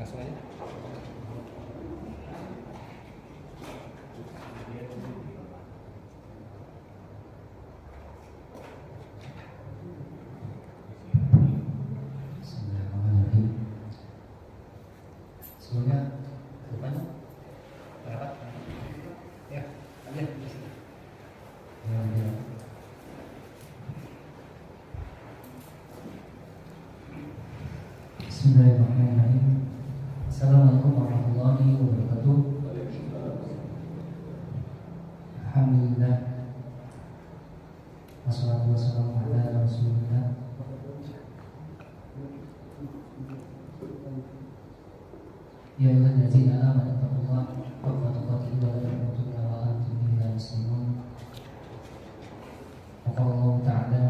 Langsung aja. Semoga depan Berapa? Ya, aja. Bismillahirrahmanirrahim. Assalamualaikum warahmatullahi wabarakatuh. Alhamdulillah. Wassalatu wassalamu ala Rasulillah. Ya ayyuhallazina amanu taqullaha haqqa tuqatih wa la tamutunna wa antum illa muslimun. Wa qala Allah ta'ala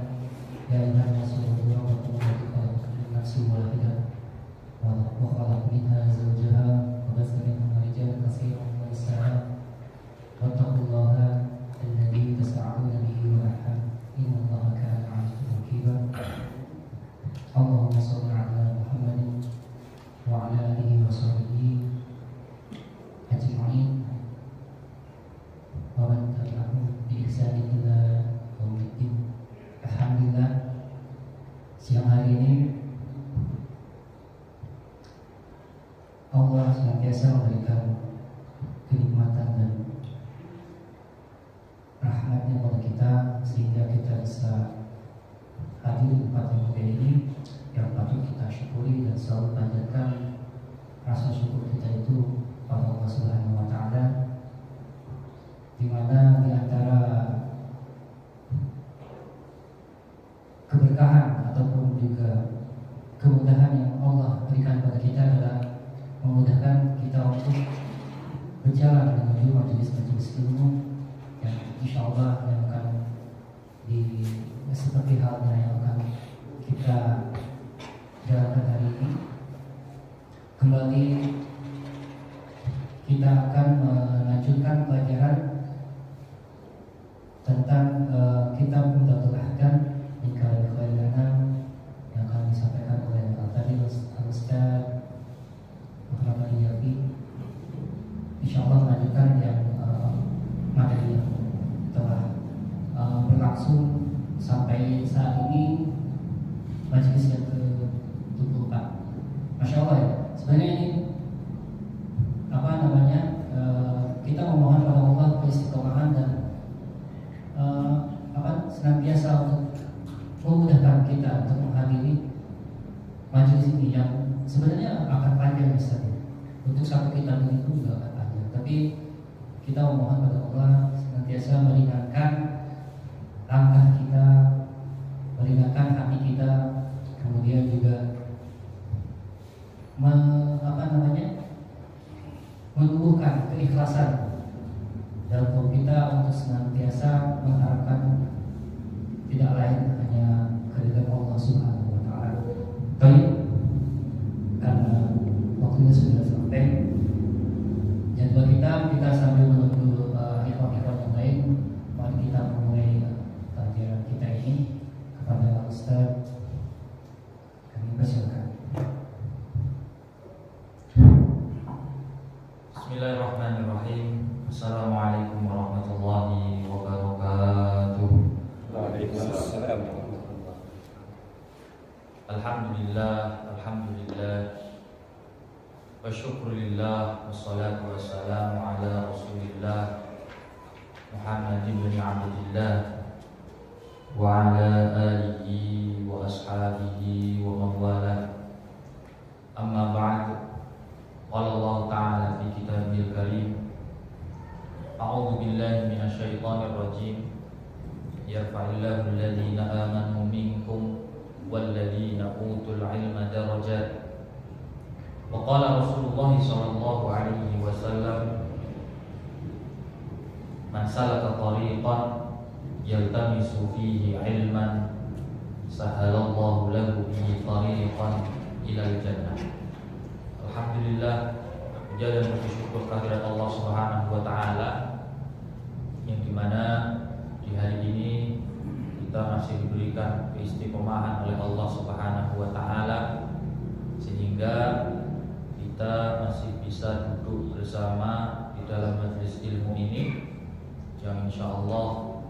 ya ayyuhan nasu u'budu rabbakum alladzi khalaqakum min nafsin wahidah wa khalaqa minha zawjaha wa bassa minhuma rijalan katsiran wa nisaa. Wattaqullaha alladzi tas'aluna bihi wal arham innallaha kana 'alaykum raqiba. Allahumma shalli 'ala Muhammadin wa 'ala alihi wa sahbihi ajma'in wa man tabi'ahum bi ihsanin ila yaumiddin. Alhamdulillah, siang hari ini Allah senantiasa memberikan kenikmatan dan rahmatnya kepada kita sehingga kita bisa hadir di tempat yang mulia ini, yang patut kita syukuri dan selalu panjatkan rasa syukur kita itu pada Allah Subhanahu wa Ta'ala, di mana di antara keberkahan ataupun juga kemudahan yang Allah berikan kepada kita adalah memudahkan kita untuk berjalan menuju majelis-majelis ilmu yang insya Allah yang akan di seperti halnya yang akan kita jalankan hari ini. Kembali kita akan melanjutkan pelajaran tentang kitab Umdatul Ahkam min Kalam Khairil Anam yang akan disampaikan oleh Al-Ustaz Muhammad Al-Yafi. Insyaallah melanjutkan yang materi yang telah berlangsung sampai saat ini, majelis yang ke-24. Masya Allah ya. Sebenarnya ini kita memohon pada Allah keistiqomahan dan senantiasa untuk memudahkan kita untuk menghadiri majelis ini yang sebenarnya akan panjang misalnya. Untuk satu kitab ini pun juga akan panjang. Tapi kita memohon pada Allah senantiasa meringankan langkah kita, meringankan hati kita, kemudian juga menumbuhkan keikhlasan dalam tubuh kita untuk senantiasa mengharapkan tidak lain hanya keridhaan Allah Subhanahu wa Ta'ala. Baik, karena waktunya sudah sampai, jadwal kita sambil menunggu ikhwan-ikhwan yang lain, mari kita memulai pelajaran kita ini. Kepada Ustaz kami persilakan. Bismillahirrahmanirrahim. Assalamualaikum warahmatullahi wabarakatuh. Waalaikumsalam warahmatullahi. Alhamdulillah, alhamdulillah, wa syukurillah, wassalatu wassalamu ala Rasulillah Muhammad ibn Abdillah wa ala alihi wa ashabihi wa man walah. Amma ba'd. Qala Allah Ta'ala fi kitabil karim, a'udzu billahi minasy syaithanir rajim. Yarfa'illahu alladhina amanu minkum walladzina utul ilma darajat. Wa qala Rasulullah sallallahu alaihi wasallam, man salaka tariqan yaltamisu fihi ilman sahalallahu lahu bihi tariqan ilal jannah. Alhamdulillah, puja dan puji syukur kehadirat Allah Subhanahu wa Ta'ala, yang dimana di hari ini kita masih diberikan keistiqomahan oleh Allah Subhanahu wa Ta'ala, sehingga kita kita masih bisa duduk bersama di dalam majelis ilmu ini yang insya Allah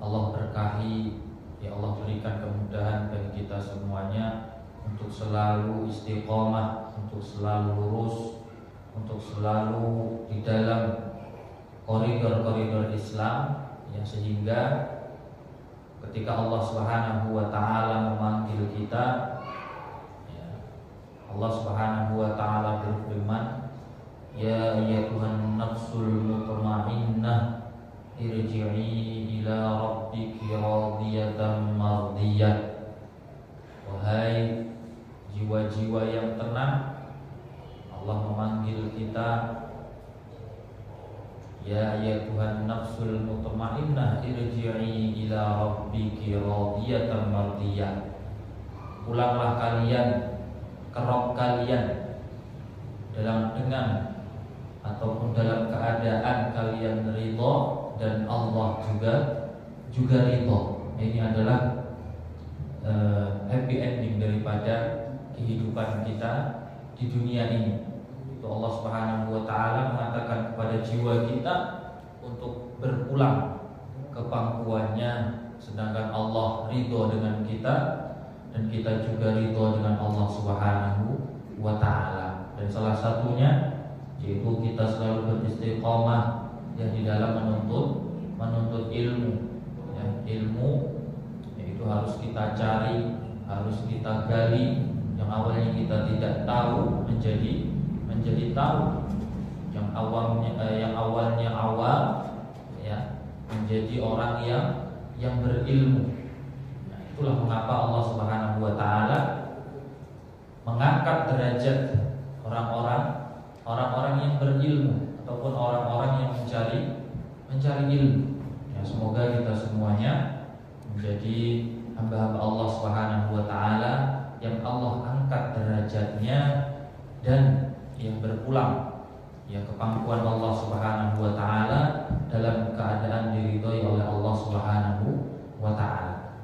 berkahi. Ya Allah berikan kemudahan bagi kita semuanya untuk selalu istiqomah, untuk selalu lurus, untuk selalu di dalam koridor-koridor Islam, ya, sehingga ketika Allah Subhanahu wa taala memanggil kita, ya, Allah Subhanahu wa taala berfirman, ya ayyatuhan nafsul mutmainnah irji'i ila rabbiki radiyatan mardiyah. Wahai jiwa-jiwa yang tenang, Allah memanggil kita, ya Tuhan nafsul mutmainnah irji'i ila rabbiki radiyatan mardiyah. Pulanglah kalian ke Rabb kalian dengan ataupun dalam keadaan kalian ridha dan Allah juga ridha. Ini adalah happy ending daripada kehidupan kita di dunia ini. Itu Allah Subhanahu wa taala mengatakan kepada jiwa kita untuk berpulang ke pangkuannya, sedangkan Allah ridha dengan kita dan kita juga ridha dengan Allah Subhanahu wa taala. Dan salah satunya yaitu kita selalu beristiqomah ya di dalam menuntut ilmu. Ya, ilmu yaitu harus kita cari, harus kita gali. Yang awalnya kita tidak tahu menjadi tahu. Yang awalnya awam ya menjadi orang yang berilmu. Nah, itulah mengapa Allah Subhanahu wa taala mengangkat derajat orang-orang yang berilmu ataupun orang-orang yang mencari ilmu. Ya, semoga kita semuanya menjadi hamba-hamba Allah Subhanahu wa taala yang Allah angkat derajatnya dan yang berpulang ya ke pangkuan Allah Subhanahu wa taala dalam keadaan diridhoi oleh Allah Subhanahu wa taala.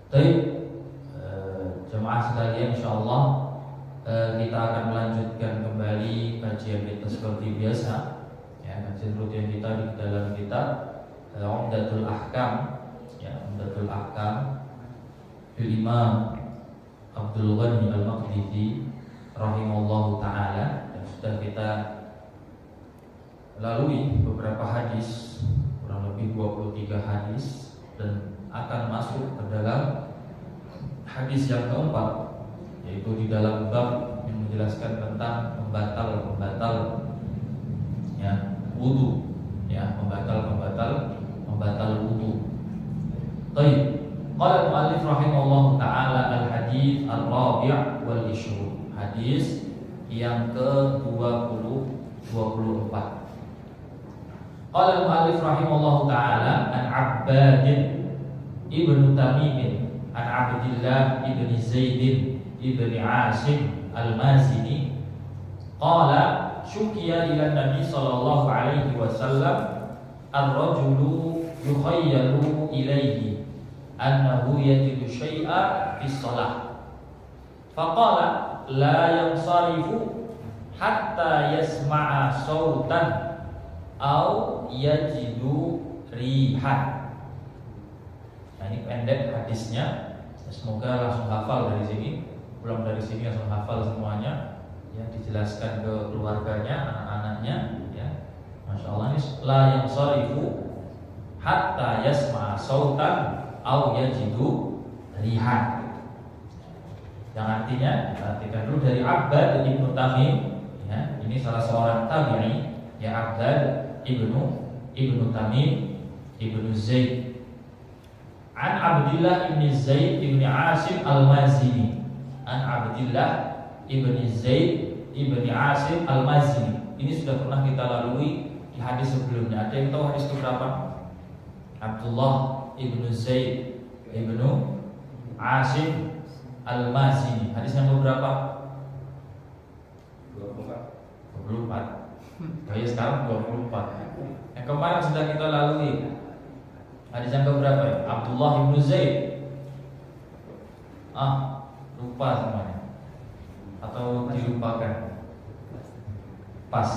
Baik, jemaah sekalian, insyaallah kita akan melanjutkan kembali kajian kita seperti biasa. Ya, kajian rutin kita di dalam kitab Umdatul Ahkam, ya, Umdatul Ahkam Imam Abdul Ghani Al-Maqdisi rahimallahu taala. Dan sudah kita lalui beberapa hadis, kurang lebih 23 hadis, dan akan masuk ke dalam hadis yang keempat, yaitu di dalam bab yang menjelaskan tentang pembatal ya wudu, ya pembatal wudu. Baik, qala al-muallif rahimahullahu taala al-hadits ar-rabi' wal 20, hadis yang ke-24. Qala al-muallif rahimahullahu taala an Abbad ibn Tamim an Abdillah ibn Zaid ibn Asim al-Mazini qala syukiya ila Nabi sallallahu alaihi wasallam ar-rajulu yukhayyalu ilaihi annahu yajidu syai'a fi shalah faqala la yansarifu hatta yasma'a sautan au yajidu rihan. Nah, ini pendek hadisnya. Semoga langsung hafal dari sini. Pulang dari sini langsung hafal semuanya. Ya, dijelaskan ke keluarganya, anak-anaknya. Ya, masya Allah, ini la yansarifu hatta yasma'a sautan au yajidu rihan. Yang artinya, perhatikan dulu dari Abbad ibnu Tamim. Ya, ini salah seorang tabi'i. Ya, Abbad ibnu Tamim ibnu Zaid an Abdillah ibn Zaid ibn Asim al-Mazini. An Abdillah ibn Zaid ibn Asim al-Mazini. Ini sudah pernah kita lalui di hadis sebelumnya. Ada yang tahu hadis keberapa? Abdullah ibn Zaid ibn Asim al-Mazini. Hadis yang keberapa? 24. Kayak sekarang 24. Yang kemarin sudah kita lalui. Hadis yang keberapa ya? Abdullah ibn Zaid. Lupa semuanya. Atau dilupakan. Pas.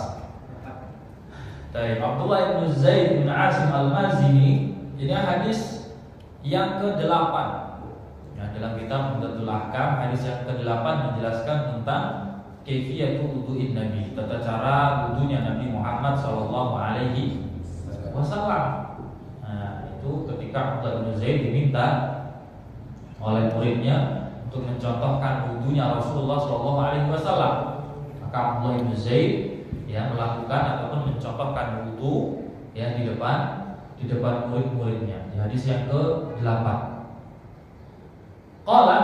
Dari Abdullah bin Zaid bin Asim Al-Mazini, ini hadis yang ke-8. Ya, dalam kitab Umdatul Ahkam hadis yang ke-8 menjelaskan tentang kaifiyatul wudu'in Nabi, tata cara wudunya Nabi Muhammad sallallahu alaihi wasallam. Nah, itu ketika Abdullah bin Zaid diminta oleh muridnya untuk mencontohkan wudunya Rasulullah sallallahu alaihi wasallam, maka Abdullah bin Zaid ya melakukan ataupun mencontohkan wudu ya di depan murid-muridnya. Di hadis yang ke-8. Qala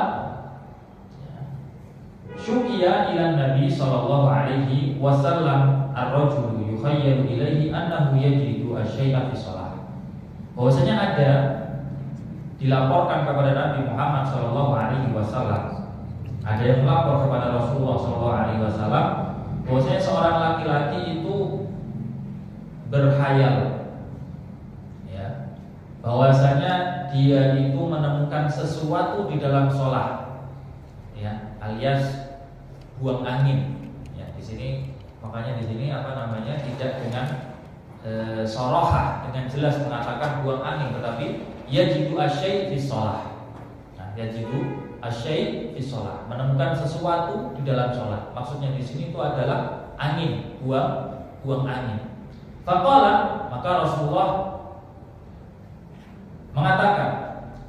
syukiya ila Nabi sallallahu alaihi wasallam ar-rajulu yukhayyalu ilaihi annahu yajidu asy-syai'a fi shalah. Bahwasanya ada dilaporkan kepada Nabi Muhammad sallallahu alaihi wasallam, ada yang melapor kepada Rasulullah sallallahu alaihi wasallam bahwasanya seorang laki-laki itu berkhayal ya, bahwasanya dia itu menemukan sesuatu di dalam sholat ya, alias buang angin ya. Di sini makanya di sini tidak dengan sorohah, dengan jelas mengatakan buang angin, tetapi yajidu asyai' fi shalah. Nah, yajidu asyai' fi shalah, menemukan sesuatu di dalam sholat. Maksudnya di sini itu adalah angin, buang angin. Faqala, maka Rasulullah mengatakan,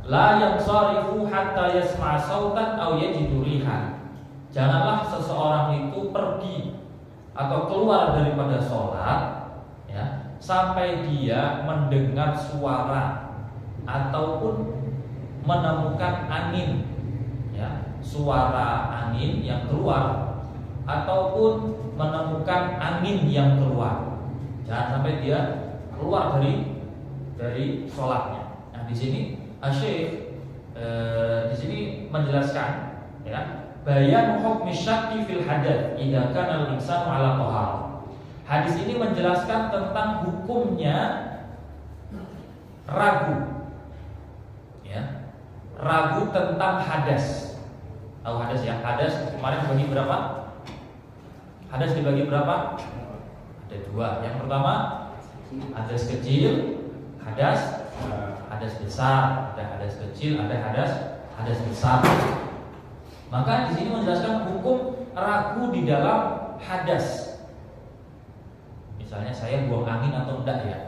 la yansarifu hatta yasma'a sautan aw yajidu rihan. Janganlah seseorang itu pergi atau keluar daripada sholat ya, sampai dia mendengar suara ataupun menemukan angin ya, suara angin yang keluar ataupun menemukan angin yang keluar. Jangan sampai dia keluar dari sholatnya. Nah, di sini Syekh di sini menjelaskan ya, bayan hukmi syakki fil hadath idza kana al-insanu ala taharah. Hadis ini menjelaskan tentang hukumnya ragu ya, ragu tentang hadas. Tahu hadas ya? Hadas kemarin dibagi berapa? Hadas dibagi berapa? Ada dua. Yang pertama hadas kecil, hadas besar. Ada hadas kecil, ada hadas besar. Maka di sini menjelaskan hukum ragu di dalam hadas. Misalnya saya buang angin atau enggak ya?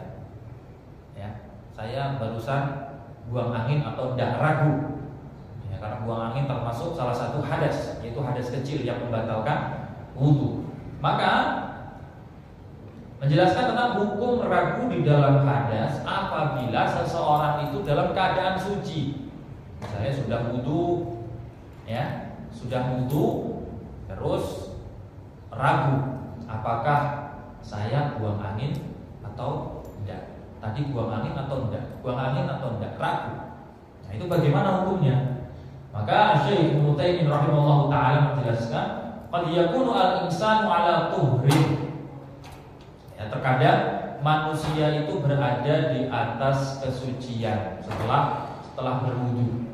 Ya, saya barusan buang angin atau enggak, ragu. Ya, karena buang angin termasuk salah satu hadas, yaitu hadas kecil yang membatalkan wudu. Maka menjelaskan tentang hukum ragu di dalam hadas apabila seseorang itu dalam keadaan suci. Misalnya sudah wudu ya, terus ragu apakah saya buang angin atau enggak. Tadi buang angin atau enggak, ragu. Nah, itu bagaimana hukumnya? Maka Syekh Ibnu Taimiyah rahimahullahu taala menjelaskan, qad yakunu al-insanu ala tuhrin. Ya, terkadang manusia itu berada di atas kesucian setelah berwudu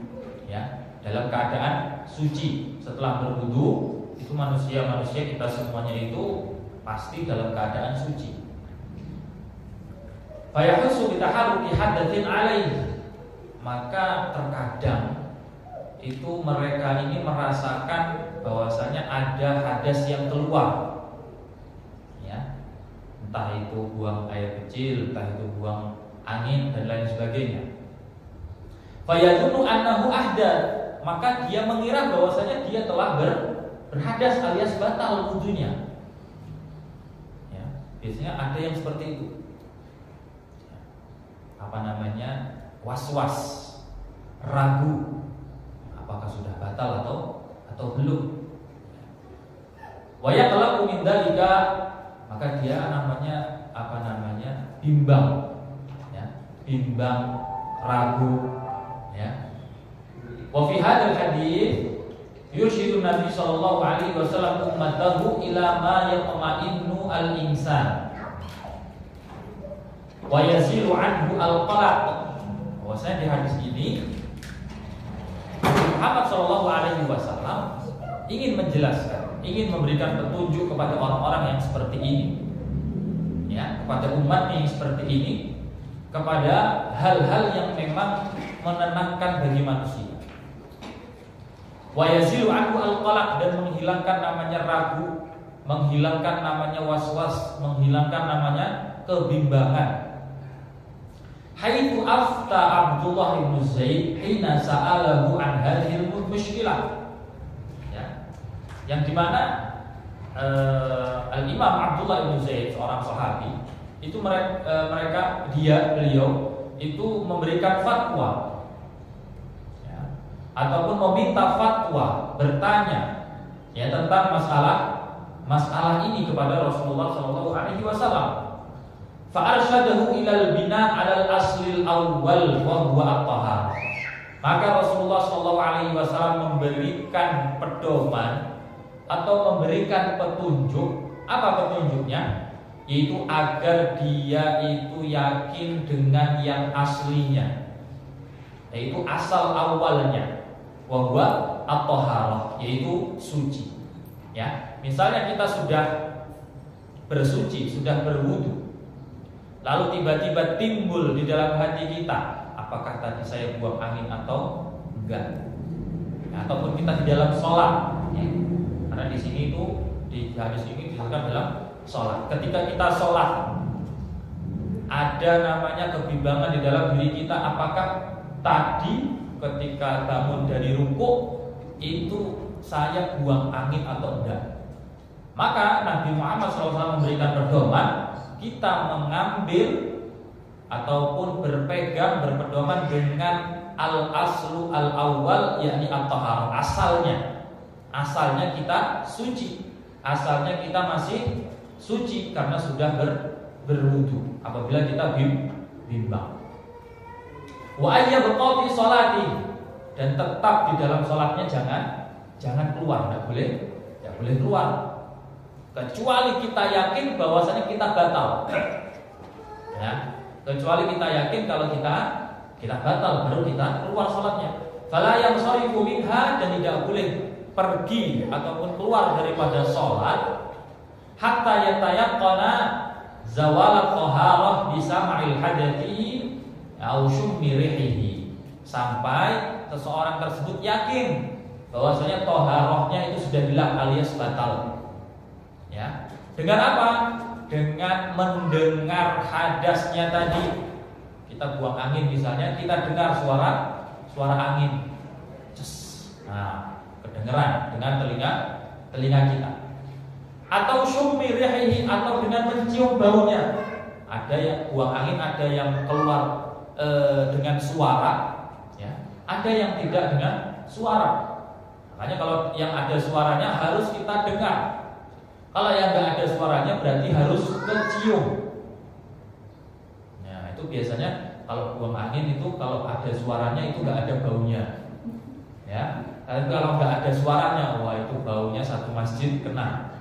ya, dalam keadaan suci. Setelah berwudu itu manusia kita semuanya itu pasti dalam keadaan suci. Fa yahusu bi taharruki hadatsin alaihi. Maka terkadang itu mereka ini merasakan bahwasanya ada hadas yang keluar ya, entah itu buang air kecil, entah itu buang angin dan lain sebagainya. Fa yadunnu annahu ahdath, maka dia mengira bahwasanya dia telah berhadas alias batal wudunya. Ya, biasanya ada yang seperti itu. Was-was, ragu apakah sudah batal atau belum. Wa yaqlaqu min dzalika, maka dia bimbang ya, ragu ya. Wa fi hadzal hadits yurshidu Nabi sallallahu alaihi wasallam ummatahu ila ma yatma'innu al-insan wa yazilu anhu al-qalaq. Bahwasanya di hadis ini Muhammad sallallahu alaihi wasallam ingin menjelaskan ingin memberikan petunjuk kepada orang-orang yang seperti ini, ya, kepada umat yang seperti ini, kepada hal-hal yang memang menenangkan bagi manusia. Wa yazilu anhu al-qalaq, dan menghilangkan namanya ragu, menghilangkan namanya was-was, menghilangkan namanya kebimbangan. Haitsu afta Abdullah bin Zaid hina sa'alahu an hadhil mushkilah. Ya. Yang dimana Al-Imam Abdullah bin Zaid, seorang sahabi, itu beliau itu memberikan fatwa, ataupun meminta fatwa, bertanya ya tentang masalah ini kepada Rasulullah sallallahu alaihi wasallam. Fa arsyadahu ilal bina 'alal aslil awwal wa huwa at-taharah. Maka Rasulullah sallallahu alaihi wasallam memberikan pedoman atau memberikan petunjuk. Apa petunjuknya? Yaitu agar dia itu yakin dengan yang aslinya, yaitu asal awalnya, wa huwa at-taharah, yaitu suci. Ya, misalnya kita sudah bersuci, sudah berwudu, lalu tiba-tiba timbul di dalam hati kita, apakah tadi saya buang angin atau enggak? Ya, ataupun kita di dalam sholat, ya. Karena di sini itu di hadis ini disebutkan dalam sholat. Ketika kita sholat, ada namanya kebimbangan di dalam diri kita, apakah tadi ketika bangun dari rukuk itu saya buang angin atau enggak? Maka Nabi Muhammad SAW memberikan pedoman, kita mengambil ataupun berpegang, berpedoman dengan al-aslu al-awwal, yakni at-taharah, asalnya kita suci, asalnya kita masih suci karena sudah berwudu apabila kita bimbang. Wa ayyabqa fi sholati, dan tetap di dalam sholatnya jangan keluar, tidak boleh keluar, kecuali kita yakin bahwasanya kita batal. Ya, kecuali kita yakin kalau kita batal, baru kita keluar sholatnya. Fala yansarifu minha, dan tidak boleh pergi ataupun keluar daripada sholat hatta yatayaqqana zawal at-taharah bi sam'il hadathi au syummi rihihi, sampai seseorang tersebut yakin bahwasanya taharahnya itu sudah hilang alias batal. Ya. Dengan apa? Dengan mendengar hadasnya tadi. Kita buang angin misalnya, kita dengar suara angin. Nah, kedengeran dengan telinga kita. Atau syummi rihihi, atau dengan mencium baunya. Ada yang buang angin, ada yang keluar dengan suara, ya. Ada yang tidak dengan suara. Makanya kalau yang ada suaranya harus kita dengar. Kalau yang nggak ada suaranya berarti harus kecium. Nah, itu biasanya kalau buang angin itu kalau ada suaranya itu nggak ada baunya, ya. Tapi kalau nggak ada suaranya, wah itu baunya satu masjid kena.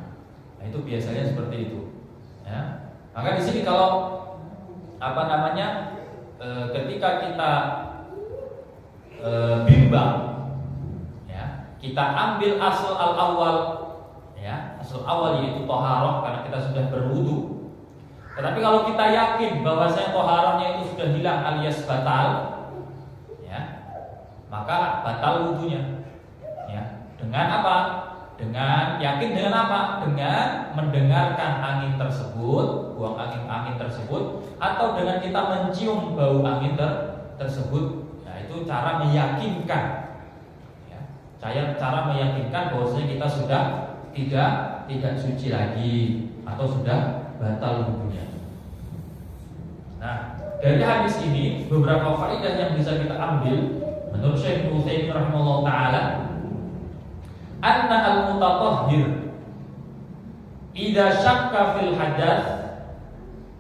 Nah, itu biasanya seperti itu. Ya. Maka di sini kalau ketika kita bimbang, ya, kita ambil asal al-awwal, ya, asal awal yaitu taharah karena kita sudah berwudu. Tetapi kalau kita yakin bahwasanya taharahnya itu sudah hilang alias batal, ya, maka batal wudunya. Ya, dengan apa? Dengan yakin dengan apa? Dengan mendengarkan angin tersebut, buang angin tersebut, atau dengan kita mencium bau angin tersebut. Nah, itu cara meyakinkan, ya, cara meyakinkan bahwasanya kita sudah tidak suci lagi atau sudah batal wudunya. Nah, dari hadis ini beberapa faedah yang bisa kita ambil menurut Syekh Utsaimin rahimahullah taala, anna al-mutatahhir idza syakka fil hadath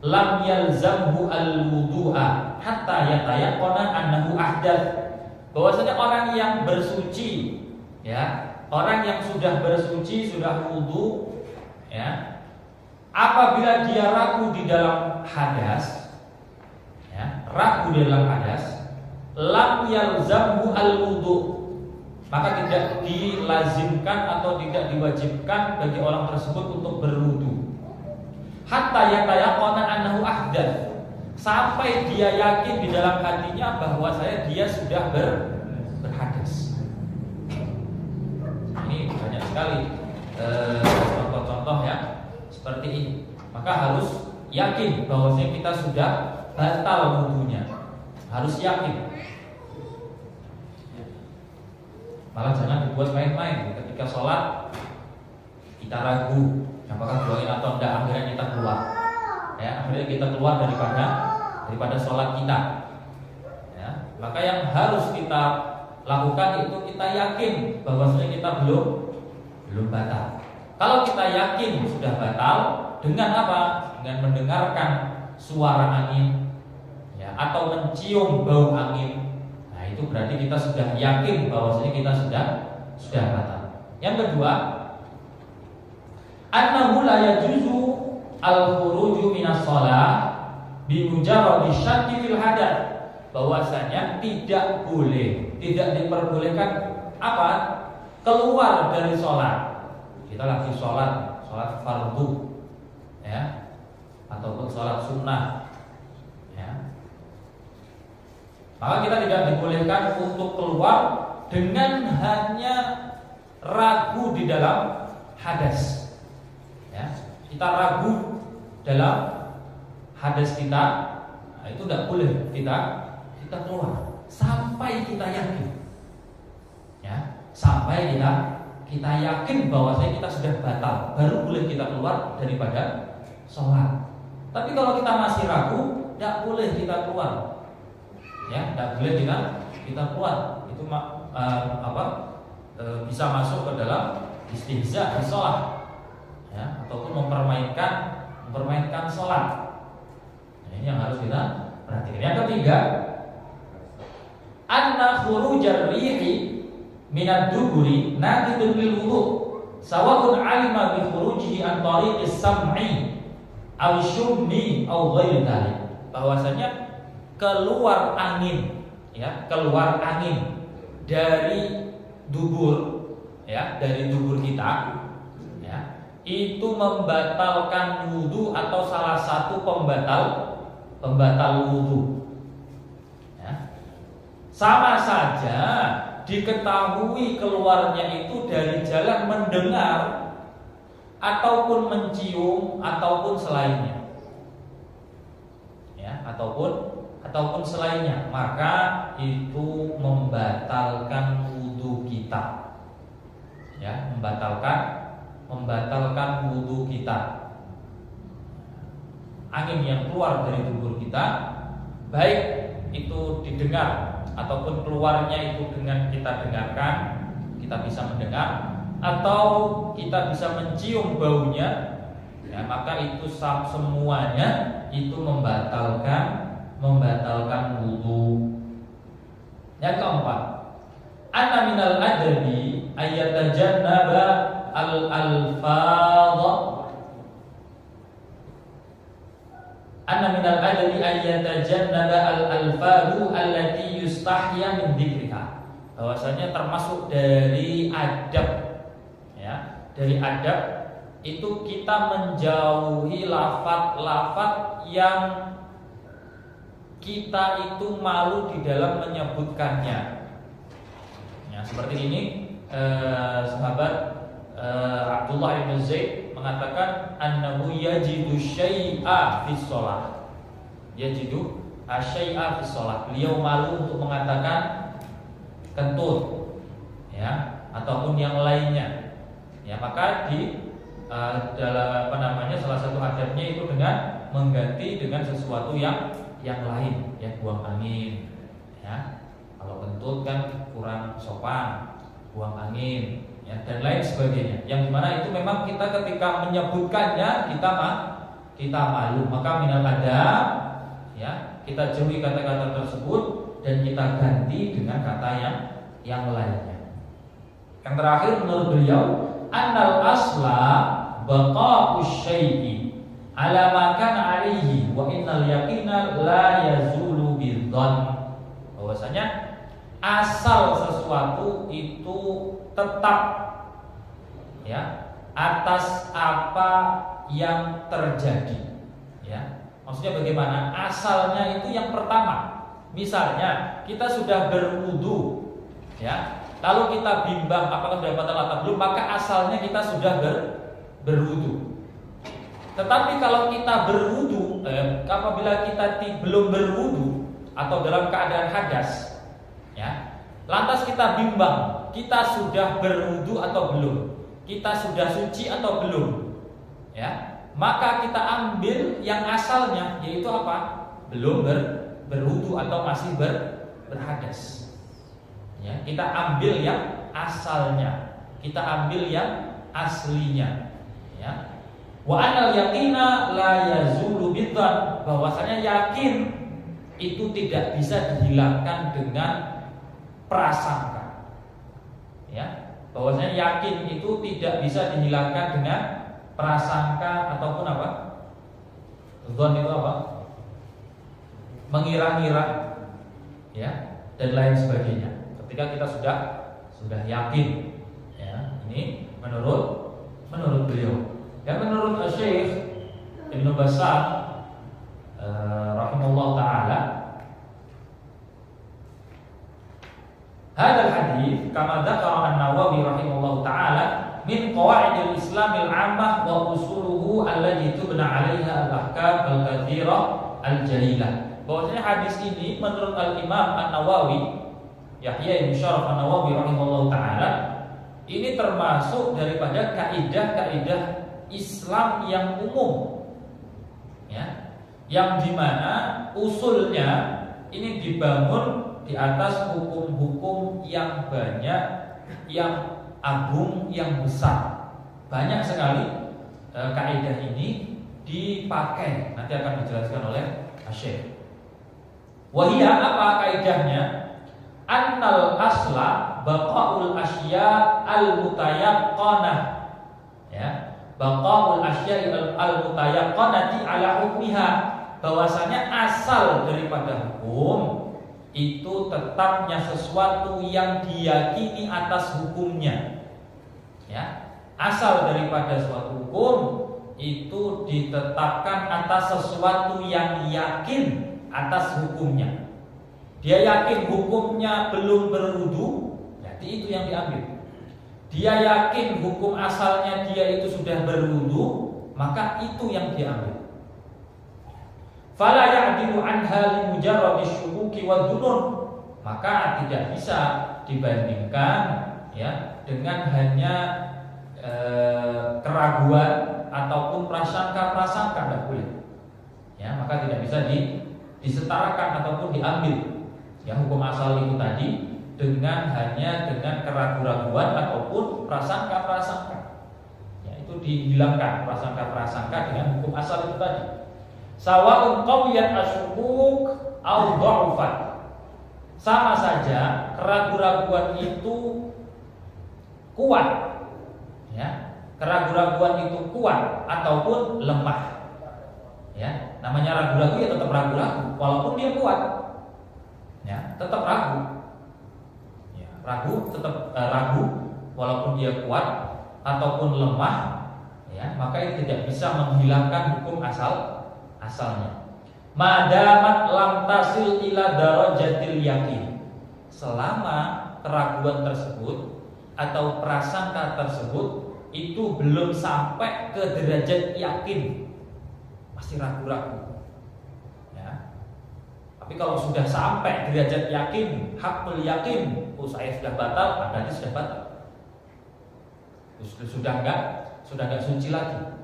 lam yalzamhu al-wudu'a hatta yatayaqqana annahu ahdath. Bahwasanya orang yang bersuci, ya, orang yang sudah bersuci, sudah wudu, ya, apabila dia ragu di dalam hadas, ya, ragu di dalam hadas, lam yalzamhu al-wudu, maka tidak dilazimkan atau tidak diwajibkan bagi orang tersebut untuk berwudu. Hatta yatayaqana annahu ahdath, sampai dia yakin di dalam hatinya bahwa dia sudah berhadas. Ini banyak sekali contoh-contoh ya seperti ini. Maka harus yakin bahwasanya kita sudah batal wudunya. Harus yakin. Malah jangan dibuat main-main. Ketika sholat kita ragu apakah doain atau enggak, akhirnya kita keluar. Ya, akhirnya kita keluar daripada sholat kita. Ya, maka yang harus kita lakukan itu kita yakin bahwasanya kita belum batal. Kalau kita yakin sudah batal, dengan apa? Dengan mendengarkan suara angin, ya, atau mencium bau angin. Nah, itu berarti kita sudah yakin bahwasanya kita sudah batal. Yang kedua, annahu la yajuzu al-khuruju minas shalah bi mujarrad syakki fil hadath, bahwasanya tidak boleh, tidak diperbolehkan apa? Keluar dari sholat. Kita lagi sholat fardu, ya, ataupun sholat sunnah, ya. Maka kita tidak dibolehkan untuk keluar dengan hanya ragu di dalam hadas. Ya, kita ragu dalam hadas kita, nah itu tidak boleh kita keluar sampai kita yakin. Ya, sampai kita yakin bahwasanya kita sudah batal, baru boleh kita keluar daripada sholat. Tapi kalau kita masih ragu, tidak boleh kita keluar. Ya, tidak boleh kita keluar. Itu bisa masuk ke dalam istihza di sholat, ya, ataupun mempermainkan sholat. Nah, ini yang harus kita perhatikan. Yang ketiga, anna khurujar rihi minad duburi naqidun lil wudu, sawa'un 'alima bi khurujihi an tariqis sam'i aw syummi aw ghairi dzalik. Bahwasanya keluar angin dari dubur, ya, dari dubur kita, ya, itu membatalkan wudu atau salah satu pembatal wudu. Ya. Sama saja diketahui keluarnya itu dari jalan mendengar ataupun mencium ataupun selainnya, ya, ataupun selainnya, maka itu membatalkan wudu kita, ya, membatalkan wudu kita. Angin yang keluar dari tubuh kita, baik itu didengar ataupun keluarnya itu dengan kita dengarkan, kita bisa mendengar, atau kita bisa mencium baunya, ya, maka itu semuanya itu membatalkan wudu. Yang keempat, anna minal adabi ayatajannaba al-alfadha, anna minal adabi ayatajannaba al-alfadhu allati yustahya min dzikriha. Bahwasanya termasuk dari adab, ya, dari adab itu kita menjauhi lafaz-lafaz yang kita itu malu di dalam menyebutkannya. Ya, seperti ini sahabat Abdullah bin Zaid mengatakan annahu yajidu syai'a fi shalah. Yajidu syai'a fi shalah. Beliau malu untuk mengatakan kentut, ya, ataupun yang lainnya. Ya, maka dalam salah satu adabnya itu dengan mengganti dengan sesuatu yang lain, ya, buang angin, ya. Kalau kentut kan kurang sopan, buang angin, ya, dan lain sebagainya. Yang dimana itu memang kita ketika menyebutkannya kita malu, maka minal adab, ya, kita jauhi kata-kata tersebut dan kita ganti dengan kata yang lainnya. Yang terakhir menurut beliau, annal asla baqa'us syai'i ala ma kana alaihi wa innal yaqina la yazulu bidzan. Bahwasanya asal sesuatu itu tetap ya atas apa yang terjadi. Ya, maksudnya bagaimana? Asalnya itu yang pertama. Misalnya kita sudah berwudu, ya, lalu kita bimbang apakah sudah batal atau belum, maka asalnya kita sudah berwudu. Tetapi kalau kita berwudu, apabila kita belum berwudu atau dalam keadaan hadas, ya, lantas kita bimbang, kita sudah berwudu atau belum, kita sudah suci atau belum, ya, maka kita ambil yang asalnya, yaitu apa? Belum berwudu atau masih berhadas. Ya, kita ambil yang asalnya, kita ambil yang aslinya. Ya. Wa anal yaqina la yazulu bidzan, bahwasanya yakin itu tidak bisa dihilangkan dengan prasangka. Ya, bahwasanya yakin itu tidak bisa dihilangkan dengan prasangka ataupun apa? Dzan itu apa? Mengira-ngira, ya, dan lain sebagainya. Ketika kita sudah yakin, ya, ini menurut beliau. Dan menurut Syekh Ibnu Bassam rahimahullah taala, hadal hadis kama dzakara An-Nawawi rahimahullah taala min qawaidil Islamil 'ammah wa usuluhu allati tubna 'alaiha al-ahkam al-katsirah al-jalilah. Bahwasanya hadis ini menurut Al-Imam An-Nawawi, Yahya bin Syaraf An-Nawawi rahimahullah taala, ini termasuk daripada kaidah-kaidah Islam yang umum, ya, yang dimana usulnya ini dibangun di atas hukum-hukum yang banyak, yang agung, yang besar. Banyak sekali kaidah ini dipakai. Nanti akan dijelaskan oleh Syekh. Wahia, apa kaidahnya? Annal asla baqaul asya al-mutayaqqanah, ya, baqaul asya al-mutayaqqanati ala hukmiha, bahwasanya asal daripada hukum itu tetapnya sesuatu yang diyakini atas hukumnya. Ya, asal daripada suatu hukum itu ditetapkan atas sesuatu yang yakin atas hukumnya. Dia yakin hukumnya belum berwudu, berarti itu yang diambil. Dia yakin hukum asalnya dia itu sudah berwudu, maka itu yang diambil. Fala ya'dilu anha li mujarradi syukuki wa dzunun, maka tidak bisa dibandingkan, ya, dengan hanya keraguan ataupun prasangka-prasangka, tidak boleh. Ya, maka tidak bisa disetarakan ataupun diambil, ya, hukum asal itu tadi dengan keraguan-keraguan ataupun prasangka-prasangka. Ya, itu dihilangkan prasangka-prasangka dengan hukum asal itu tadi. Sawa'un qawiyat asyukuk au dha'ufat, sama saja keraguan-keraguan itu kuat, ya, keraguan-keraguan itu kuat ataupun lemah. Ya, namanya ragu-ragu ya tetap ragu-ragu, walaupun dia kuat, ya, tetap ragu. Ya, tetap ragu, walaupun dia kuat ataupun lemah, ya, maka itu tidak bisa menghilangkan hukum asalnya. Madamat lam tasil ila darajatil yakin, selama keraguan tersebut atau prasangka tersebut itu belum sampai ke derajat yakin, masih ragu-ragu, ya. Tapi kalau sudah sampai derajat yakin, hakul yakin, oh saya sudah batal, berarti sudah batal, sudah enggak suci lagi,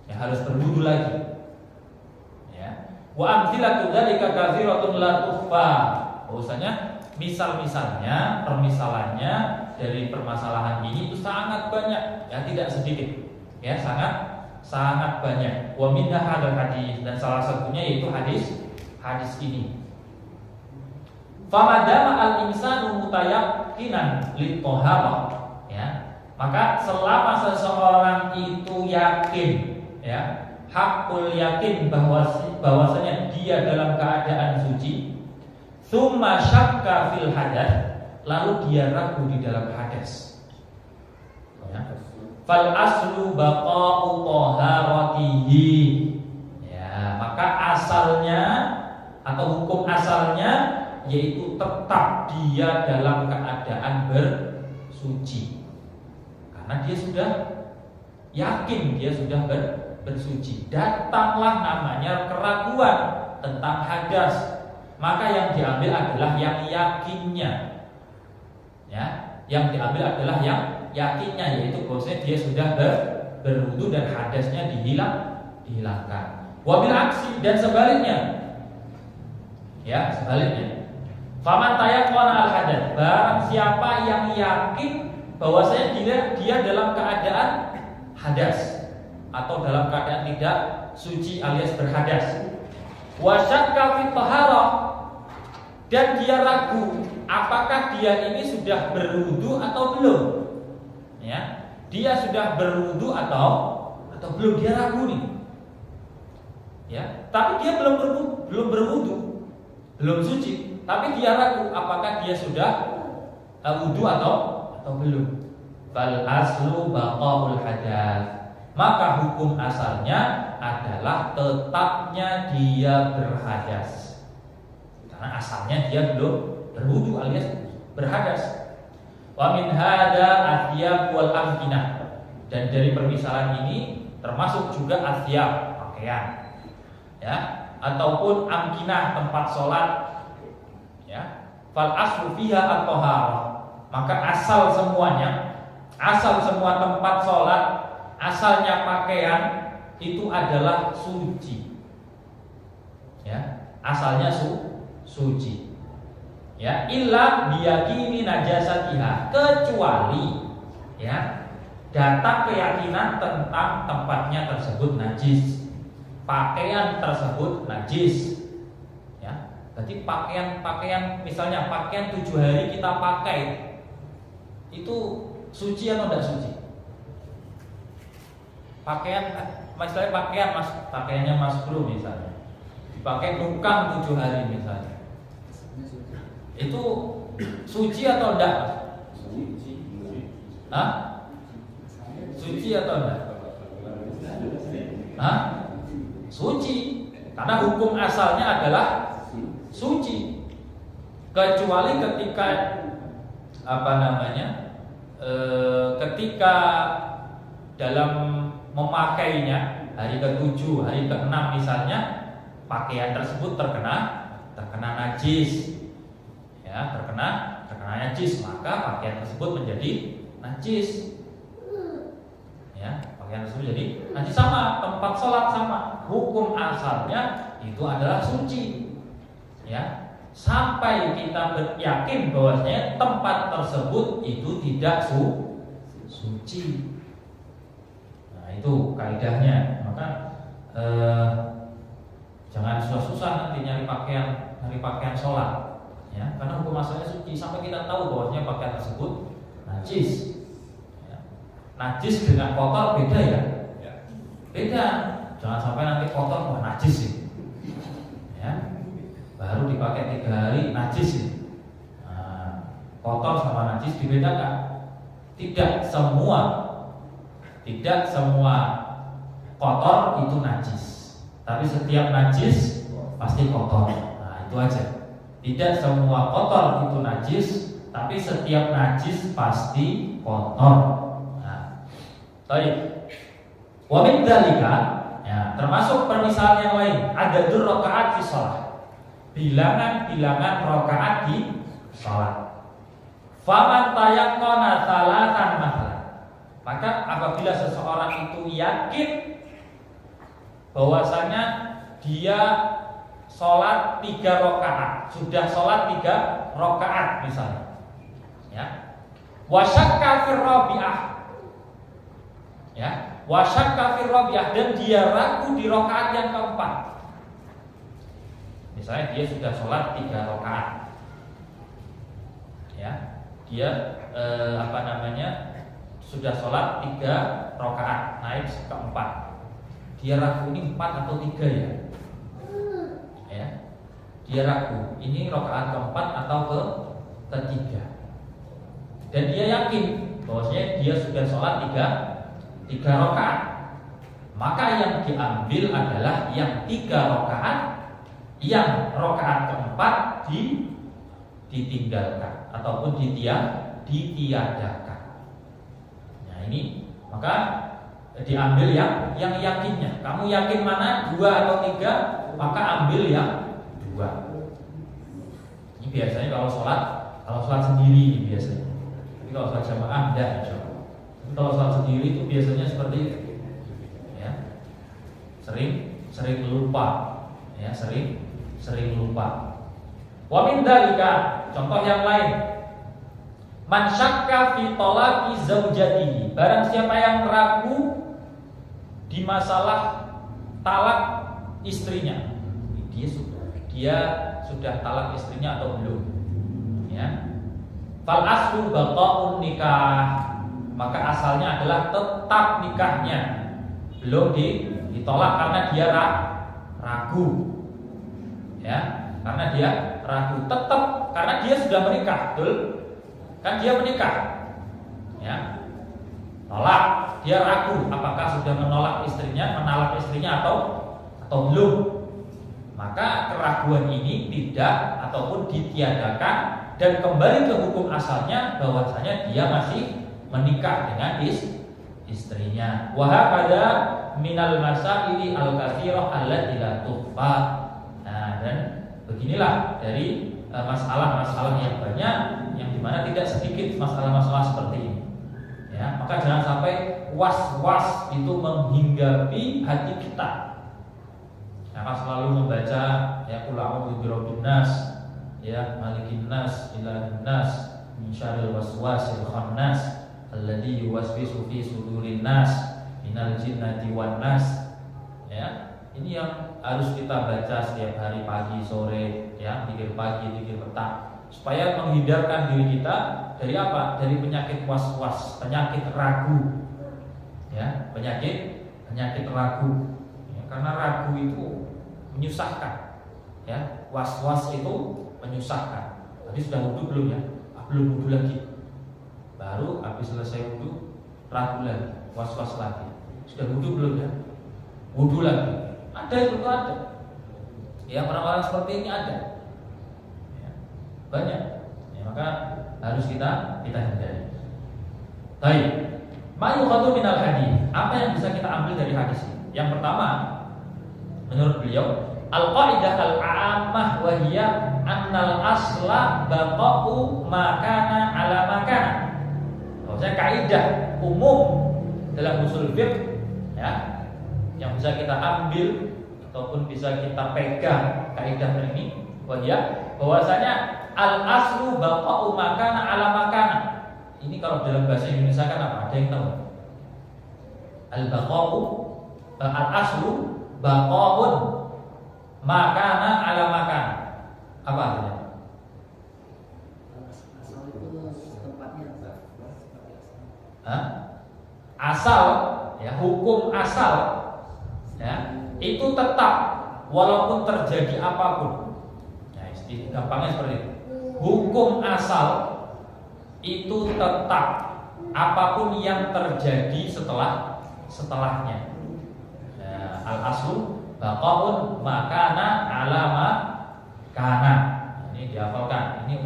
ya, harus berwudu lagi. Wa amthilatu dzalika katsiratun la tukhfa. Bahwasanya misal-misalnya, permisalannya dari permasalahan ini itu sangat banyak, ya, tidak sedikit, ya, sangat banyak. Wa minha hadzal hadis, dan salah satunya yaitu hadis ini. Famadama al-insanu mutayaqqinan lit-taharah, ya, maka selama seseorang itu yakin, ya, hakul yakin bahwasanya dia dalam keadaan suci, tsumma syakka fil hadath, lalu dia ragu di dalam hadas. Ya. Fal aslu baqa'u taharatihi. Ya, maka asalnya atau hukum asalnya yaitu tetap dia dalam keadaan bersuci. Karena dia sudah yakin dia sudah bersuci. Datanglah namanya keraguan tentang hadas, maka yang diambil adalah yang yakinnya. Ya, yang diambil adalah yang yakinnya, yaitu bahwasanya dia sudah berwudu dan hadasnya dihilangkan. Wabil aksi, dan sebaliknya. Ya, sebaliknya. Faman tayaqqana al hadath, barang siapa yang yakin bahwasanya dia dalam keadaan hadas atau dalam keadaan tidak suci alias berhadas. Wa syakka fi taharah, dan dia ragu apakah dia ini sudah berwudu atau belum. Ya, dia sudah berwudu atau belum, dia ragu nih. Ya, tapi dia belum berwudu, belum suci. Tapi dia ragu apakah dia sudah wudu atau belum. Fal aslu baqaul hadath, maka hukum asalnya adalah tetapnya dia berhadas. Karena asalnya dia belum berwudu alias berhadas. Wa min hada athiyab wal amkinah, dan dari permisalan ini termasuk juga athiyab, pakaian. Ya, ataupun amkinah, tempat sholat. Ya, fal aslu fiha at-taharah, maka asal semua tempat sholat, asalnya pakaian itu adalah suci. Ya, asalnya suci. Ya, illa biyaqini najasatiha, kecuali ya datang keyakinan tentang tempatnya tersebut najis, pakaian tersebut najis. Jadi pakaian misalnya pakaian 7 hari kita pakai itu suci atau tidak suci? Misalnya pakaiannya Mas Bro misalnya dipakai nukang 7 hari misalnya, itu suci atau tidak? Hah? Suci atau tidak? Hah? Suci, karena hukum asalnya adalah suci, kecuali ketika ketika dalam memakainya hari ke-7, hari ke-6 misalnya, pakaian tersebut terkena najis. Ya, terkena najis, maka pakaian tersebut menjadi najis. Ya, pakaian tersebut jadi najis. Sama tempat sholat, sama hukum asalnya itu adalah suci. Ya, sampai kita yakin bahwasanya tempat tersebut itu tidak suci. Nah, itu kaidahnya. Maka jangan susah-susah nanti nyari pakaian sholat. Ya, karena hukum asalnya suci, sampai kita tahu bahwasanya pakaian tersebut najis. Ya, najis dengan kotor beda ya. Beda. Jangan sampai nanti kotor wah najis sih. Ya. Baru dipakai 3 hari najis ya. Nah, kotor sama najis dibedakan. Tidak semua kotor itu najis, tapi setiap najis pasti kotor. Nah, itu aja. Tidak semua kotor itu najis, tapi setiap najis pasti kotor. Nah, baik. Wa min dzalika, ya, termasuk permisalan yang lain, ada rakaat fi shalah. Bilangan-bilangan rakaat di salat. Faman tayaqqana salatan masalah, maka apabila seseorang itu yakin bahwasanya dia sholat 3 rakaat, sudah sholat 3 rakaat misalnya, ya, wasyakka fir rabi'ah, ya, wasyakka fir rabi'ah, dan dia ragu di rakaat yang keempat. Misalnya dia sudah sholat 3 rakaat, ya, dia sudah sholat 3 rakaat, naik ke 4. Dia ragu ini 4 atau 3 ya. Ya, dia ragu ini rakaat keempat atau ketiga, dan dia yakin bahwasanya dia sudah sholat tiga rakaat, maka yang diambil adalah yang 3 rakaat, yang rakaat keempat ditinggalkan ataupun ditiadakan. Nah ini maka diambil yang yakinnya. Kamu yakin mana 2 atau 3, maka ambil yang 2. Ini biasanya kalau sholat sendiri ini biasanya. Tapi kalau sholat jamaah enggak, insyaallah. Tapi kalau sholat sendiri itu biasanya seperti itu. Ya. Sering lupa. Ya, sering lupa. Wa min dzalika, contoh yang lain. Man syakka fi talaqi zaujatihi. Barang siapa yang ragu di masalah talak istrinya. Dia sudah talak istrinya atau belum? Ya. Fal aslu baqa'un nikah. Maka asalnya adalah tetap nikahnya. Belum ditolak karena dia ragu. Ya, karena dia ragu, tetap karena dia sudah menikah, betul? Kan dia menikah. Ya. Tolak, dia ragu apakah sudah menolak istrinya atau belum. Maka keraguan ini tidak ataupun ditiadakan dan kembali ke hukum asalnya bahwasanya dia masih menikah dengan istrinya. Wa hakada minal masaili al-katsirah allati la tukhfa. Nah, dan beginilah dari masalah-masalah yang banyak yang dimana tidak sedikit masalah-masalah seperti ini. Ya, maka jangan sampai was-was itu menghinggapi hati kita. Maka selalu membaca ya qul a'udzu birabbin nas, ya malikin nas, ilahin nas, min syarril waswasil khannas, alladzi yuwaswisu fi sudurin nas, minal jinnati wan nas. Ya, ini yang harus kita baca setiap hari pagi sore, ya, zikir pagi, zikir petang, supaya menghindarkan diri kita dari apa? Dari penyakit was-was, penyakit ragu. Ya, penyakit ragu. Ya, karena ragu itu menyusahkan. Ya, was-was itu menyusahkan. Tadi sudah wudu belum ya? Belum wudu lagi. Baru habis selesai wudu ragu lagi, was-was lagi. Sudah wudu belum ya? Wudu lagi. Ada itu ada. Ya, orang-orang seperti ini ada. Ya, banyak. Ya, maka harus kita hindari. Baik. Ma yukhadhu minal hadis. Apa yang bisa kita ambil dari hadis ini? Yang pertama, menurut beliau, al-qaidah al-'ammah wa hiya annal asla baqa'u ma kana 'ala ma kana. Maksudnya kaidah umum dalam usul fiqh, ya, yang bisa kita ambil ataupun bisa kita pegang kaidah ini, bahwasanya al-aslu baqa'u ma kana 'ala ma kana. Ini kalau dalam bahasa Indonesia kan apa? Ada yang tahu? Al-baqa'u, al-aslu baqa'un ma kana 'ala ma kana. Apa artinya? Asal itu tempatnya. Asal, ya, hukum asal, ya, itu tetap walaupun terjadi apapun. Ya, gampangnya seperti itu. Hukum asal itu tetap apapun yang terjadi setelahnya. Ya, al-aslu baqa'un makana 'ala ma kana. Ini dihafalkan. Ini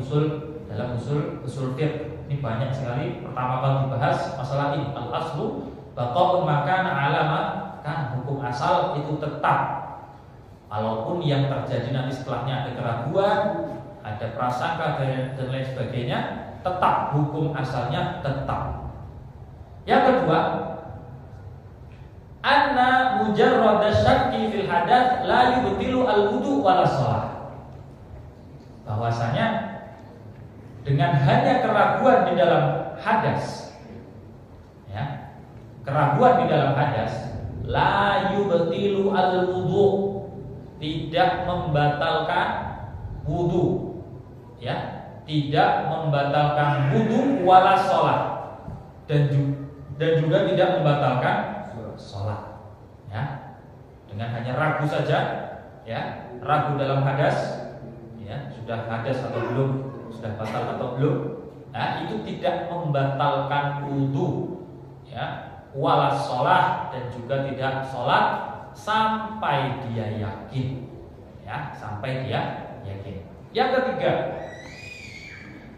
dalam usul fiqh. Ini banyak sekali. Pertama kali dibahas masalah ini. Al-aslu baqa'un makana 'ala ma kana. Hukum asal itu tetap. Walaupun yang terjadi nanti setelahnya ada keraguan, ada prasangka dan lain sebagainya, tetap hukum asalnya tetap. Yang kedua, anna mujarrad syakki fil hadath la yubtilu al-wudu wala shalah. Bahwasanya dengan hanya keraguan di dalam hadas, ya, keraguan di dalam hadas, la yubtilu al-wudu, tidak membatalkan wudu, ya, tidak membatalkan wudu wala sholat, dan juga tidak membatalkan sholat, ya, dengan hanya ragu saja, ya, ragu dalam hadas, ya, sudah hadas atau belum, sudah batal atau belum, nah, itu tidak membatalkan wudu, ya, wala sholat, dan juga tidak sholat sampai dia yakin, ya, sampai dia yakin. Yang ketiga,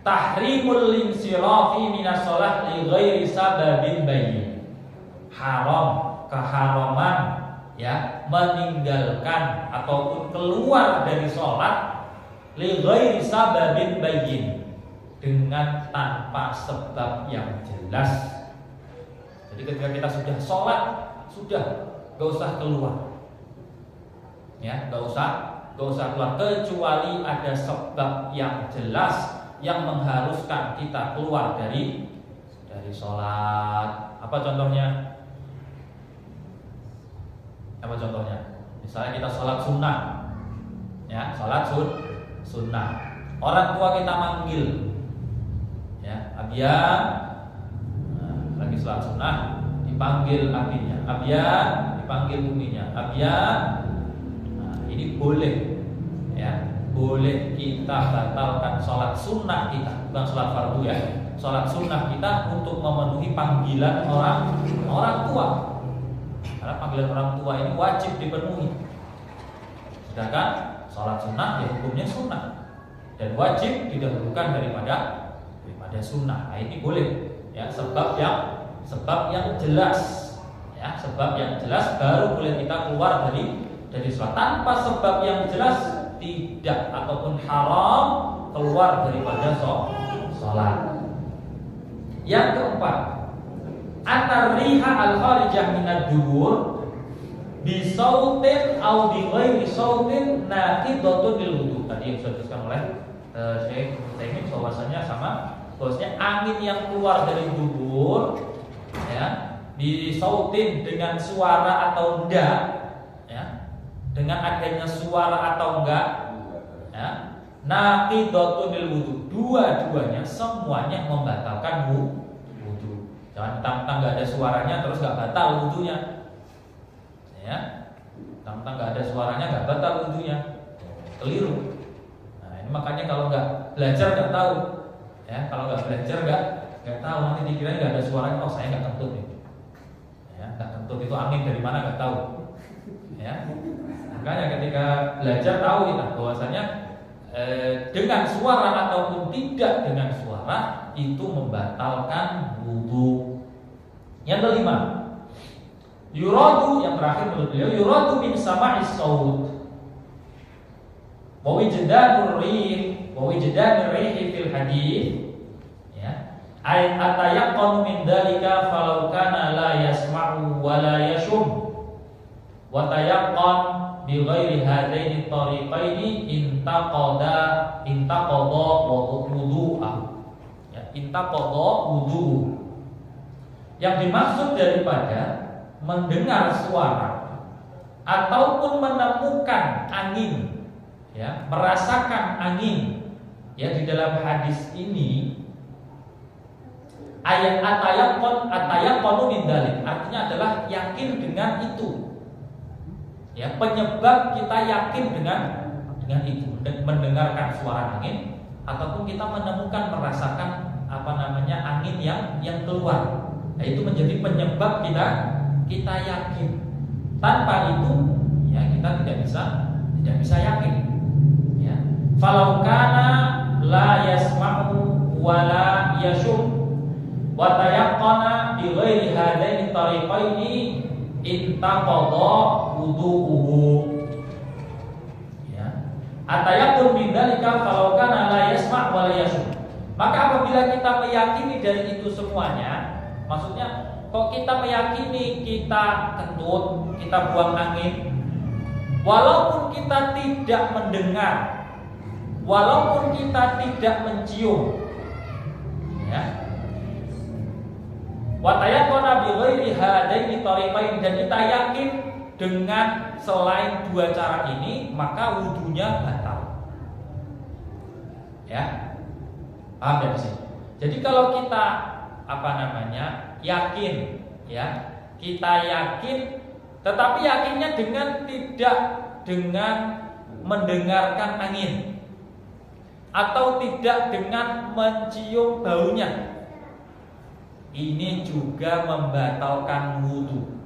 tahrimul insirafi minas sholat li ghairi sababin bayyin. Haram, keharaman, ya, meninggalkan ataupun keluar dari sholat li ghairi sababin bayyin, dengan tanpa sebab yang jelas. Jadi ketika kita sudah sholat, sudah gak usah keluar, ya, gak usah keluar, kecuali ada sebab yang jelas yang mengharuskan kita keluar dari sholat. Apa contohnya? Apa contohnya? Misalnya kita sholat sunnah, ya, sholat sunnah. Orang tua kita manggil, ya, Abian, lagi sholat sunnah, dipanggil abinya, Abian, dipanggil uminya, Abian. Nah, ini boleh, ya, boleh kita batalkan sholat sunnah kita, bukan sholat fardu, ya, sholat sunnah kita untuk memenuhi panggilan orang tua. Karena panggilan orang tua ini wajib dipenuhi. Sedangkan sholat sunnah ya hukumnya sunnah dan wajib didahulukan daripada sunnah. Nah, ini boleh, ya, sebab yang jelas, ya, sebab yang jelas baru boleh kita keluar dari sholat. Tanpa sebab yang jelas tidak ataupun haram keluar daripada sholat. Yang keempat, an-riha al-kharijah minad dubur bi sautin aw bi ghairi sautin naqidatun lil wudu. Tadi yang sudah disebutkan oleh Syekh Utsaimin bahwasanya angin yang keluar dari dubur, ya, bi sautin dengan suara atau enggak, ya, dengan adanya suara atau enggak, ya, naqidatun lil wudu. Dua-duanya semuanya membatalkan wudu. Jangan mentang-mentang nggak ada suaranya terus nggak batal wudunya, ya. Mentang-mentang nggak ada suaranya nggak batal wudunya, keliru. Nah, ini makanya kalau nggak belajar nggak tahu, ya. Kalau nggak belajar nggak tahu, nanti dikira nggak ada suaranya, oh saya nggak kentut nih, ya, nggak kentut itu angin dari mana nggak tahu, ya. Makanya ketika belajar tahu kita bahwasanya dengan suara ataupun tidak dengan suara itu membatalkan wudu. Yang kelima, yuradu, yang terakhir menurut beliau, yuradu min sama'is saut wa wijdanur rih fil hadis, ya, ay atayaqqanu min dalika falau kana la yasma'u wa la yashum wa tayaqqan bi ghairi hadaini tariqaini intaqada wudu'a, ya, intaqada wudu. Yang dimaksud daripada mendengar suara ataupun menemukan angin, ya, merasakan angin, ya, di dalam hadis ini ayat atayaqqanu min dzalik, artinya adalah yakin dengan itu, ya, penyebab kita yakin dengan itu, mendengarkan suara angin ataupun kita menemukan merasakan angin yang keluar. Nah, itu menjadi penyebab kita yakin. Tanpa itu, ya, kita tidak bisa yakin, ya. Falau kana la yasma'u wa la yashum wa tayaqqana bi ghairi hadaini tariqaini intaqadha wudu'uhu, ya. Atayaqun min dzalika falau kana la yasma' wa la yashum. Maka apabila kita meyakini dari itu semuanya, maksudnya kok kita meyakini kita kentut, kita buang angin, walaupun kita tidak mendengar, walaupun kita tidak mencium, ya. Wa tayaqqana bi ghairi hadaini tariqain, dan kita yakin dengan selain dua cara ini, maka wudunya batal. Ya. Paham ya sih? Jadi kalau kita yakin, ya, kita yakin, tetapi yakinnya tidak dengan mendengarkan angin, atau tidak dengan mencium baunya. Ini juga membatalkan wudu.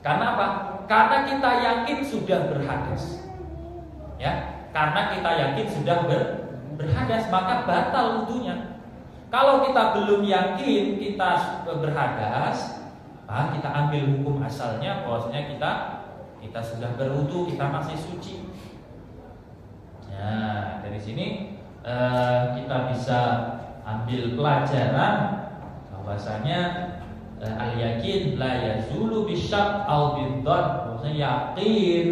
Karena apa? Karena kita yakin sudah berhadas. Ya, karena kita yakin sudah berhadas, maka batal wudunya. Kalau kita belum yakin kita berhadas, kita ambil hukum asalnya bahwasanya kita sudah berwudu, kita masih suci. Nah, dari sini kita bisa ambil pelajaran bahwasanya al-yakin la yazulu bisyak au bidzan. Maksudnya yakin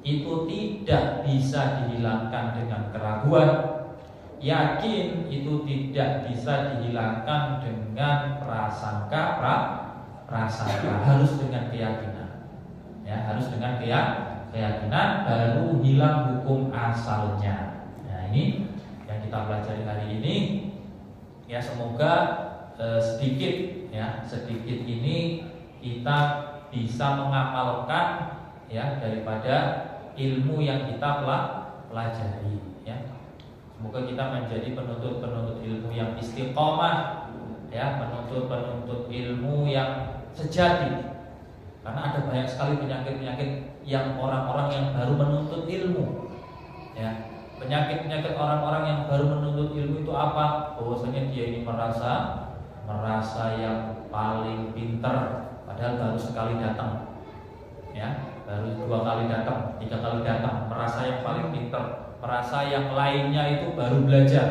itu tidak bisa dihilangkan dengan keraguan. Yakin itu tidak bisa dihilangkan dengan prasangka, harus dengan keyakinan. Ya, harus dengan keyakinan baru hilang hukum asalnya. Nah, ini yang kita pelajari hari ini. Ya, semoga sedikit ini kita bisa mengamalkan ya daripada ilmu yang kita pelajari ya. Semoga kita menjadi penuntut ilmu yang istiqomah ya, penuntut ilmu yang sejati. Karena ada banyak sekali penyakit yang orang-orang yang baru menuntut ilmu ya. Penyakit orang-orang yang baru menuntut ilmu itu apa? Bahwasanya dia ini merasa yang paling pintar, padahal baru sekali datang ya, baru 2 kali datang, 3 kali datang, merasa yang paling pintar, merasa yang lainnya itu baru belajar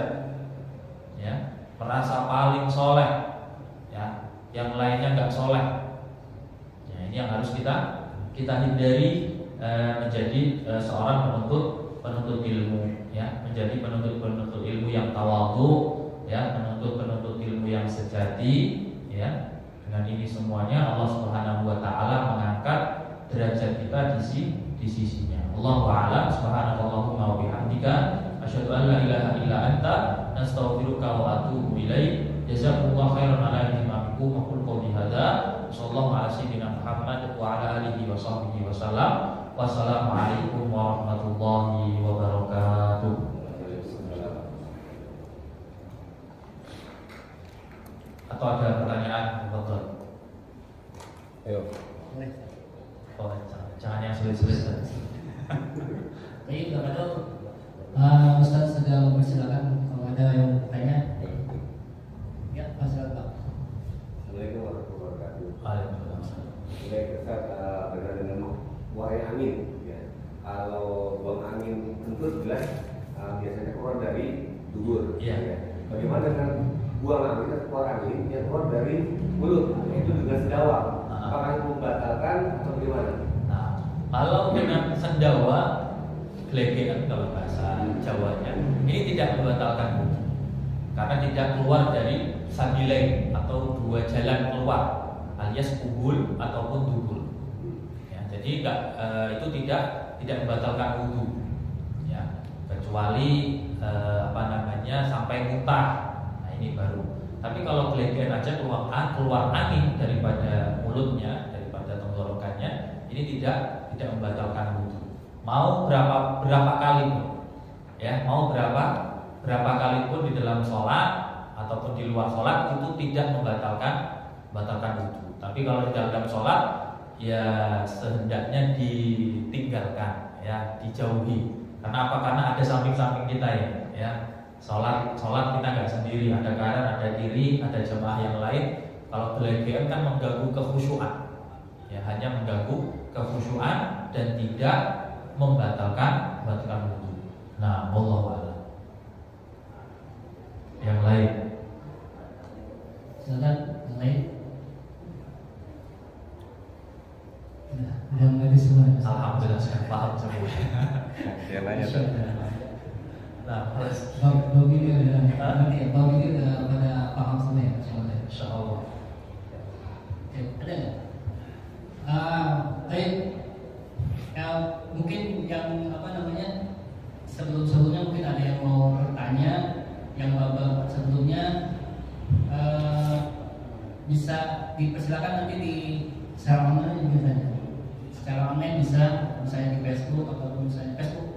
ya, merasa paling soleh ya, yang lainnya nggak soleh ya. Ini yang harus kita hindari, menjadi seorang penuntut ilmu ya, menjadi penuntut ilmu yang tawadhu ya, penuntut ilmu yang sejati ya. Dengan ini semuanya Allah Subhanahu wa taala mengangkat derajat kita di sisinya. Allahu a'lam. Subhanakallahumma wa bihamdika asyhadu an la ilaha illa anta nastaghfiruka wa atubu ilaik. Jazakumullahu khairan ala ihtimamikum wa qul qawli hadza. Sallallahu ala sayyidina Muhammad wa ala alihi wa sahbihi wasallam. Wassalamualaikum warahmatullahi wabarakatuh. Atau ada pertanyaan? Betul. Ayo. Oh, jangan yang sulit-sulit. Baik, Bapak Ustaz segera mempersilakan kalau ada yang bertanya. Ya, silakan Pak. Assalamualaikum warahmatullahi wabarakatuh. Waalaikumsalam. Baik, Ustaz, berkaitan dengan buang angin. Ya. Kalau buang angin kentut jelas biasanya keluar dari dubur. Iya. Ya. Bagaimana dengan buang angin atau keluar angin yang keluar dari mulut, itu dengan sendawa? Apakah itu membatalkan atau bagaimana? Nah, kalau dengan sendawa, gelegean kalau bahasa Jawanya, ini tidak membatalkan wudu, karena tidak keluar dari sabilain atau 2 jalan keluar, alias kubul ataupun dubur. Ya, jadi itu tidak membatalkan wudu, ya, kecuali sampai muntah. Nah, ini baru. Tapi kalau gelegean aja keluar angin daripada mulutnya, daripada tenggorokannya, ini tidak membatalkan wudu. Mau berapa kali pun, ya, mau berapa kali pun di dalam sholat ataupun di luar sholat itu tidak membatalkan wudu. Tapi kalau di dalam sholat, ya sehendaknya ditinggalkan, ya, dijauhi. Karena apa? Karena ada samping-samping kita ya. Sholat kita nggak sendiri, ada kanan, ada kiri, ada jemaah yang lain. Kalau gelegean kan mengganggu kekhusyuan, ya, hanya mengganggu kekhusyuan dan tidak membatalkan wudu. Nah, wallahu a'lam. Yang lain, Silakan, yang lain. Nah, udah mengerti semua. alhamdulillah saya paham semua. Yang nanya tuh. Nah, harus Bang ini udah ngerti ya, Bang ini udah pada paham semua ya soalnya. insyaallah. Oke, ada nggak? Baik. Mungkin yang sebelumnya mungkin ada yang mau bertanya, yang babak sebelumnya bisa dipersilakan nanti di secara online juga saja. Secara online bisa misalnya di Facebook ataupun misalnya Facebook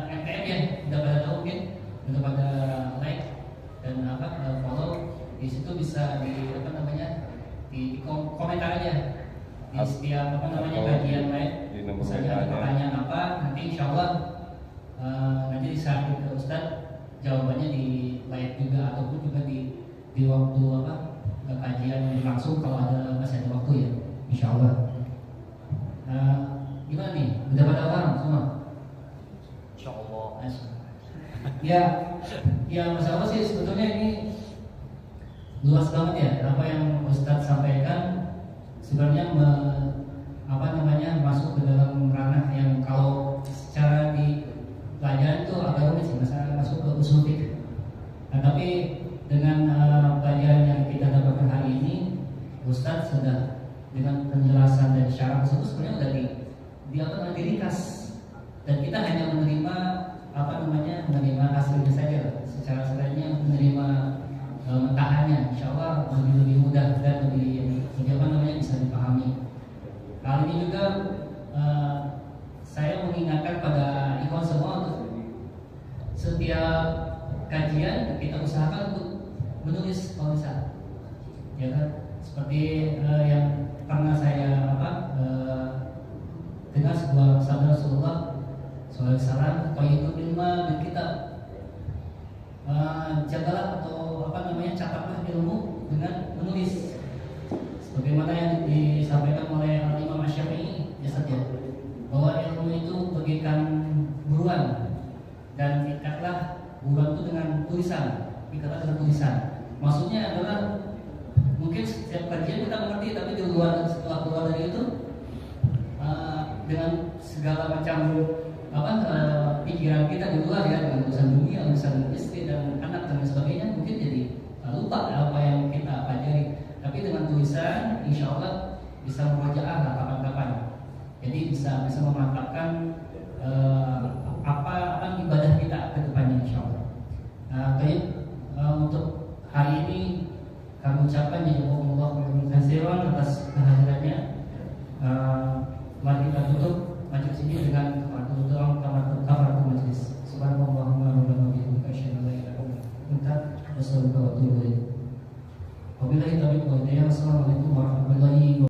MTM ya, udah pada tahu mungkin, udah pada like dan follow. Di situ bisa di di komentar aja di setiap kajian live. Misalnya ada pertanyaan apa, nanti insya Allah nanti disampaikan ke Ustadz jawabannya di live juga ataupun juga di waktu kajian langsung kalau masih ada waktu ya, insya Allah. Gimana nih? Udah pada paham semua? Insya Allah. Ya masalah sih sebetulnya ini luas banget ya. Apa yang Ustadz sampaikan sebenarnya masuk ke dalam ranah yang kalau secara di pelajaran itu agak rumit sih, masuk ke usul fikih. Nah, tapi dengan pelajaran yang kita dapatkan hari ini, Ustadz sudah dengan penjelasan dan syarat tersebut sebenarnya sudah diringkas, dan kita hanya menerima menerima hasilnya saja, secara selainnya menerima mentahannya, insya Allah lebih mudah dan lebih bisa dipahami. Hal ini juga saya mengingatkan pada ikhwan semua untuk setiap kajian kita usahakan untuk menulis kalau bisa, ya kan? Seperti yang pernah saya dengar sebuah sabda Rasulullah SAW, qayyidul ilma bil kitab, jagalah atau catatlah ilmu dengan menulis, sebagaimana yang disampaikan oleh Imam Asy-Syafi'i ya saja, bahwa ilmu itu bagaikan buruan dan ikatlah buruan itu dengan tulisan, maksudnya adalah mungkin setiap kajian kita mengerti, tapi setelah keluar dari itu dengan segala macam pikiran kita di luar ya, dengan urusan dunia, urusan istri dan anak dan sebagainya, mungkin jadi lupa apa yang kita pelajari. Tapi dengan tulisan, insya Allah bisa merajaah kapan-kapan. Jadi bisa memantapkan apa ibadah kita ke depannya, insya Allah. Untuk hari ini kami ucapkan jazakumullah khairan atas kehadirannya. Mari kita tutup majelis ini dengan kafaratul majelis. Subhanallahumma rabbana wa bihamdika asyhadu an la ilaha illa anta astaghfiruka wa atubu ilaik. Wabillahi taufiq wal hidayah. Wassalamualaikum warahmatullahi